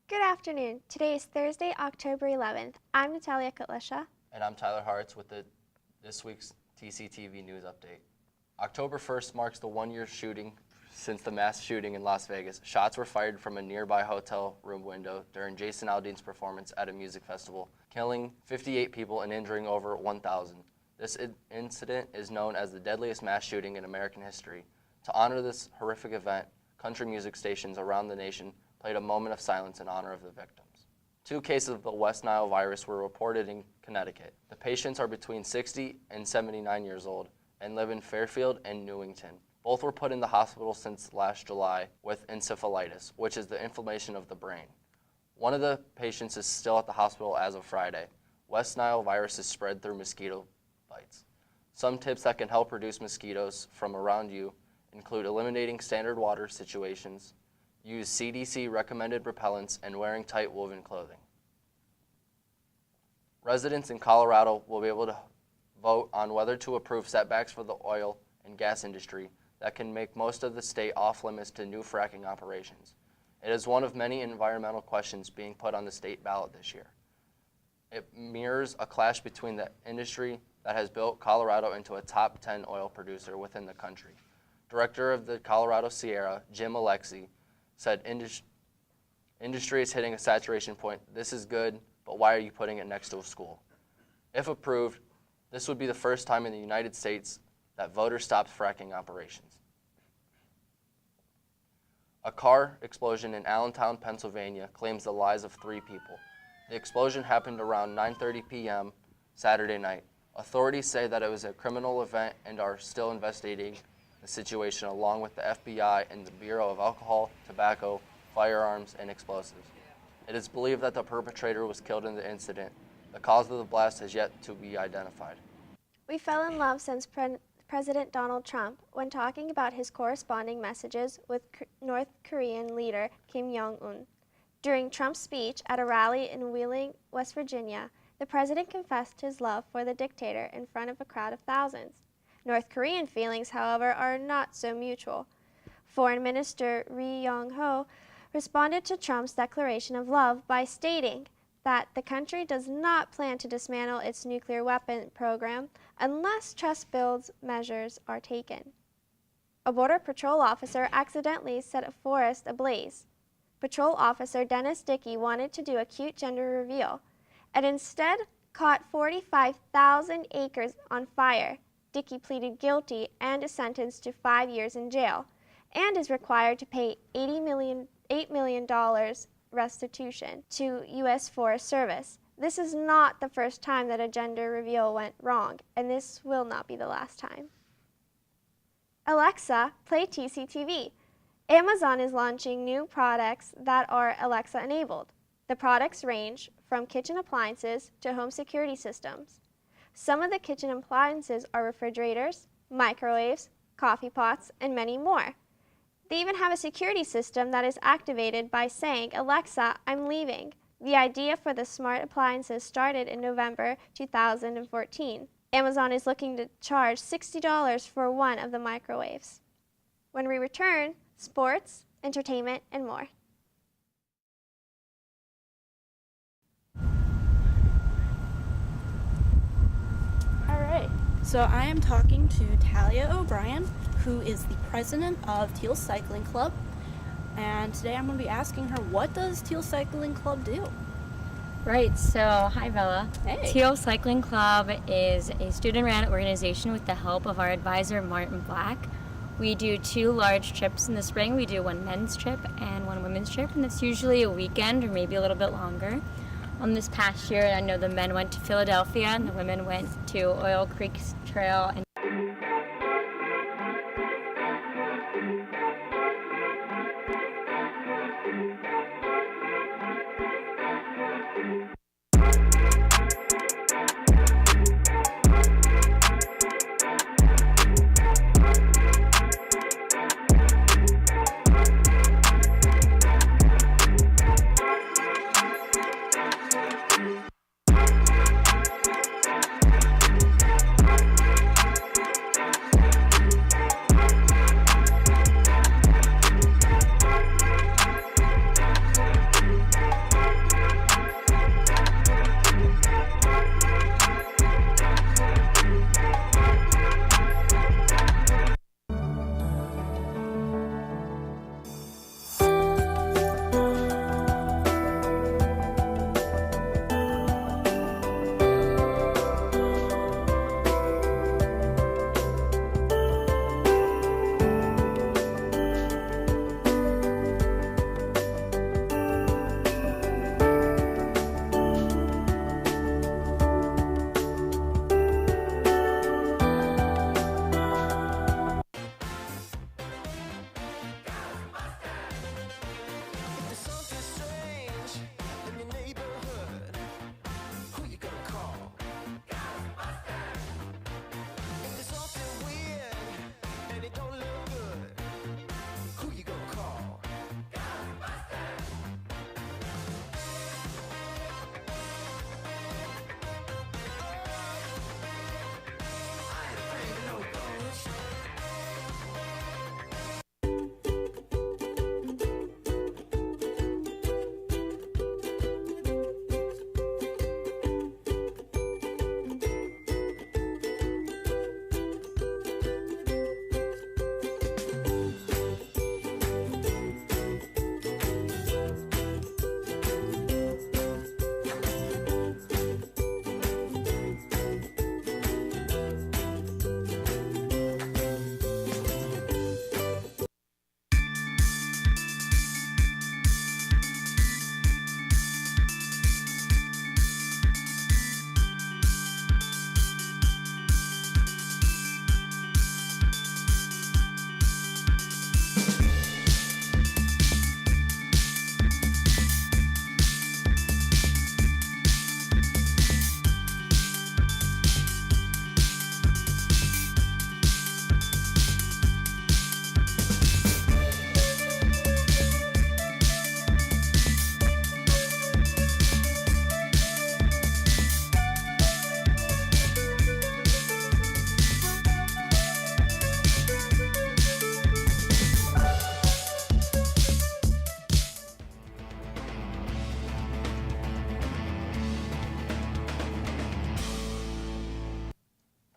Good afternoon. Today is Thursday, October 11th. I'm Natalia Kotlisha. And I'm Tyler Hartz with this week's TCTV news update. October 1st marks the one-year shooting since the mass shooting in Las Vegas. Shots were fired from a nearby hotel room window during Jason Aldean's performance at a music festival, killing 58 people and injuring over 1,000. This incident is known as the deadliest mass shooting in American history. To honor this horrific event, country music stations around the nation played a moment of silence in honor of the victims. 2 cases of the West Nile virus were reported in Connecticut. The patients are between 60 and 79 years old and live in Fairfield and Newington. Both were put in the hospital since last July with encephalitis, which is the inflammation of the brain. One of the patients is still at the hospital as of Friday. West Nile virus is spread through mosquito bites. Some tips that can help reduce mosquitoes from around you include eliminating standard water situations, use CDC recommended repellents, and wearing tight woven clothing. Residents in Colorado will be able to vote on whether to approve setbacks for the oil and gas industry that can make most of the state off limits to new fracking operations. It is one of many environmental questions being put on the state ballot this year. It mirrors a clash between the industry that has built Colorado into a top 10 oil producer within the country. Director of the Colorado Sierra, Jim Alexie, said industry is hitting a saturation point. This is good, but why are you putting it next to a school? If approved, this would be the first time in the United States that voters stopped fracking operations. A car explosion in Allentown, Pennsylvania claims the lives of 3 people. The explosion happened around 9:30 p.m. Saturday night. Authorities say that it was a criminal event and are still investigating the situation along with the FBI and the Bureau of Alcohol, Tobacco, Firearms, and Explosives. It is believed that the perpetrator was killed in the incident. The cause of the blast has yet to be identified. We fell in love since President Donald Trump when talking about his corresponding messages with North Korean leader Kim Jong-un. During Trump's speech at a rally in Wheeling, West Virginia, the president confessed his love for the dictator in front of a crowd of thousands. North Korean feelings, however, are not so mutual. Foreign Minister Ri Yong-ho responded to Trump's declaration of love by stating that the country does not plan to dismantle its nuclear weapon program unless trust-building measures are taken. A Border Patrol officer accidentally set a forest ablaze. Patrol Officer Dennis Dickey wanted to do a cute gender reveal and instead caught 45,000 acres on fire. Dickey pleaded guilty and is sentenced to 5 years in jail and is required to pay $8 million restitution to U.S. Forest Service. This is not the first time that a gender reveal went wrong, and this will not be the last time. Alexa, play TCTV. Amazon is launching new products that are Alexa-enabled. The products range from kitchen appliances to home security systems. Some of the kitchen appliances are refrigerators, microwaves, coffee pots, and many more. They even have a security system that is activated by saying, "Alexa, I'm leaving." The idea for the smart appliances started in November 2014. Amazon is looking to charge $60 for one of the microwaves. When we return, sports, entertainment, and more. So I am talking to Talia O'Brien, who is the president of Thiel Cycling Club. And today I'm going to be asking her, what does Thiel Cycling Club do? Right, so hi Bella. Hey. Thiel Cycling Club is a student-run organization with the help of our advisor Martin Black. We do 2 large trips in the spring. We do 1 men's trip and 1 women's trip, and it's usually a weekend or maybe a little bit longer. This past year, I know the men went to Philadelphia and the women went to Oil Creek Trail.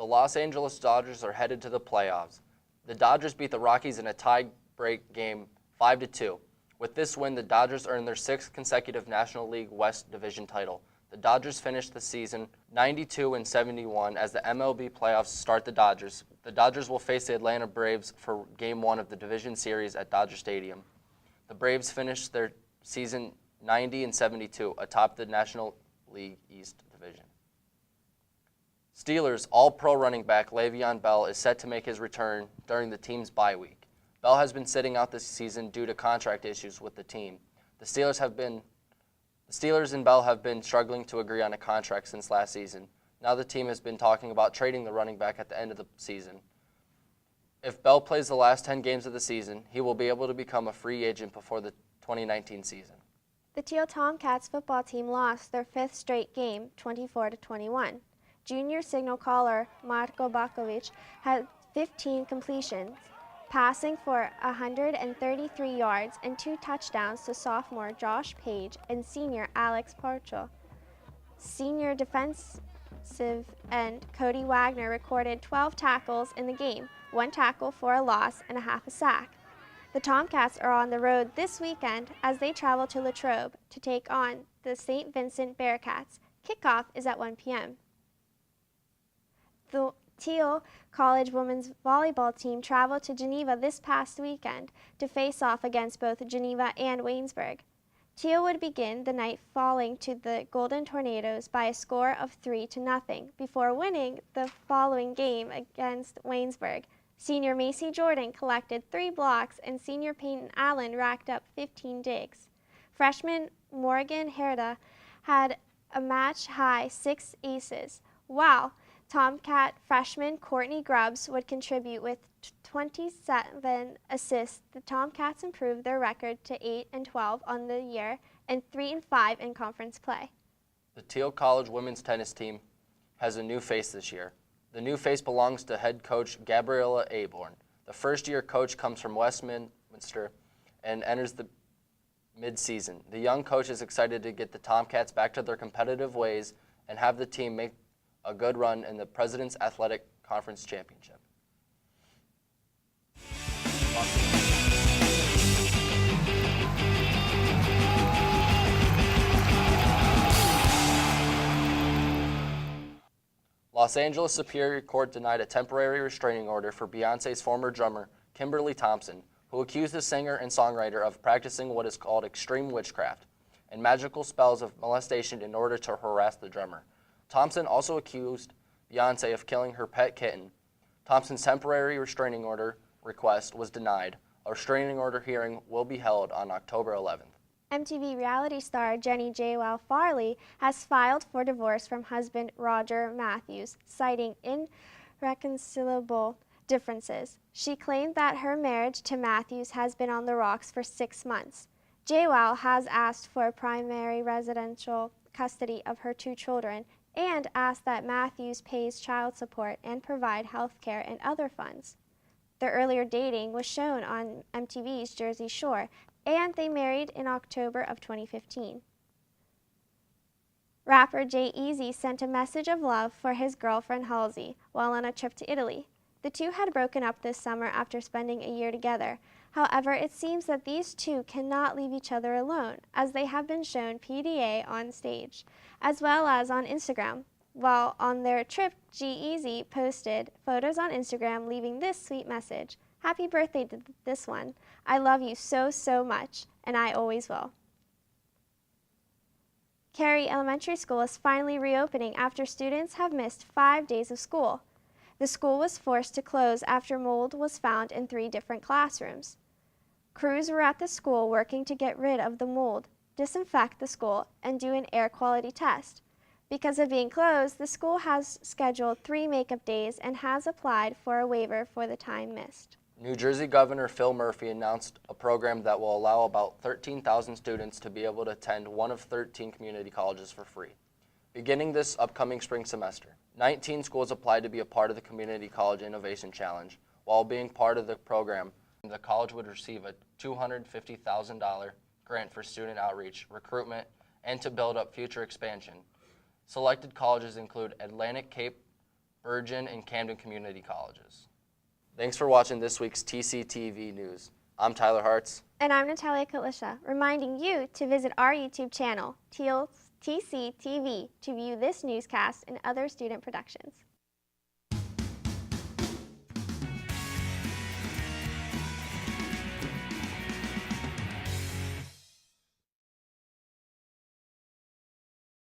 Los Angeles Dodgers are headed to the playoffs. The Dodgers beat the Rockies in a tie-break game 5-2. With this win, the Dodgers earned their sixth consecutive National League West Division title. The Dodgers finished the season 92-71 as the MLB playoffs start the Dodgers. The Dodgers will face the Atlanta Braves for Game 1 of the Division Series at Dodger Stadium. The Braves finished their season 90-72 atop the National League East Division. Steelers All-Pro running back Le'Veon Bell is set to make his return during the team's bye week. Bell has been sitting out this season due to contract issues with the team. The Steelers and Bell have been struggling to agree on a contract since last season. Now the team has been talking about trading the running back at the end of the season. If Bell plays the last 10 games of the season, he will be able to become a free agent before the 2019 season. The Thiel Tomcats football team lost their fifth straight game, 24-21. Junior signal caller Marko Bakovic had 15 completions, passing for 133 yards and 2 touchdowns to sophomore Josh Page and senior Alex Porcho. Senior defensive end Cody Wagner recorded 12 tackles in the game, 1 tackle for a loss and a half a sack. The Tomcats are on the road this weekend as they travel to Latrobe to take on the St. Vincent Bearcats. Kickoff is at 1 p.m. The Thiel College women's volleyball team traveled to Geneva this past weekend to face off against both Geneva and Waynesburg. Thiel would begin the night falling to the Golden Tornadoes by a score of 3-0 before winning the following game against Waynesburg. Senior Macy Jordan collected 3 blocks and senior Peyton Allen racked up 15 digs. Freshman Morgan Herda had a match-high 6 aces. Wow! Tomcat freshman Courtney Grubbs would contribute with 27 assists. The Tomcats improved their record to 8-12 on the year and 3-5 in conference play. The Thiel College women's tennis team has a new face this year. The new face belongs to head coach Gabriella Aborn. The first-year coach comes from Westminster and enters the mid-season. The young coach is excited to get the Tomcats back to their competitive ways and have the team make a good run in the President's Athletic Conference Championship. Los Angeles Superior Court denied a temporary restraining order for Beyoncé's former drummer, Kimberly Thompson, who accused the singer and songwriter of practicing what is called extreme witchcraft and magical spells of molestation in order to harass the drummer. Thompson also accused Beyoncé of killing her pet kitten. Thompson's temporary restraining order request was denied. A restraining order hearing will be held on October 11th. MTV reality star Jenny J. Farley has filed for divorce from husband Roger Matthews, citing irreconcilable differences. She claimed that her marriage to Matthews has been on the rocks for 6 months. J-Well has asked for primary residential custody of her 2 children and asked that Matthews pays child support and provide health care and other funds. Their earlier dating was shown on MTV's Jersey Shore, and they married in October of 2015. Rapper Jay-Z sent a message of love for his girlfriend Halsey while on a trip to Italy. The two had broken up this summer after spending a year together. However, it seems that these two cannot leave each other alone, as they have been shown PDA on stage, as well as on Instagram. While on their trip, G-Eazy posted photos on Instagram leaving this sweet message. Happy birthday to this one. I love you so, so much, and I always will. Cary Elementary School is finally reopening after students have missed 5 days of school. The school was forced to close after mold was found in 3 different classrooms. Crews were at the school working to get rid of the mold, disinfect the school, and do an air quality test. Because of being closed, the school has scheduled 3 makeup days and has applied for a waiver for the time missed. New Jersey Governor Phil Murphy announced a program that will allow about 13,000 students to be able to attend one of 13 community colleges for free. Beginning this upcoming spring semester, 19 schools applied to be a part of the Community College Innovation Challenge. While being part of the program, the college would receive a $250,000 grant for student outreach, recruitment, and to build up future expansion. Selected colleges include Atlantic Cape, Bergen, and Camden community colleges. Thanks for watching this week's TCTV News. I'm Tyler Hartz. And I'm Natalia Kalisha, reminding you to visit our YouTube channel, Thiel TCTV, to view this newscast and other student productions.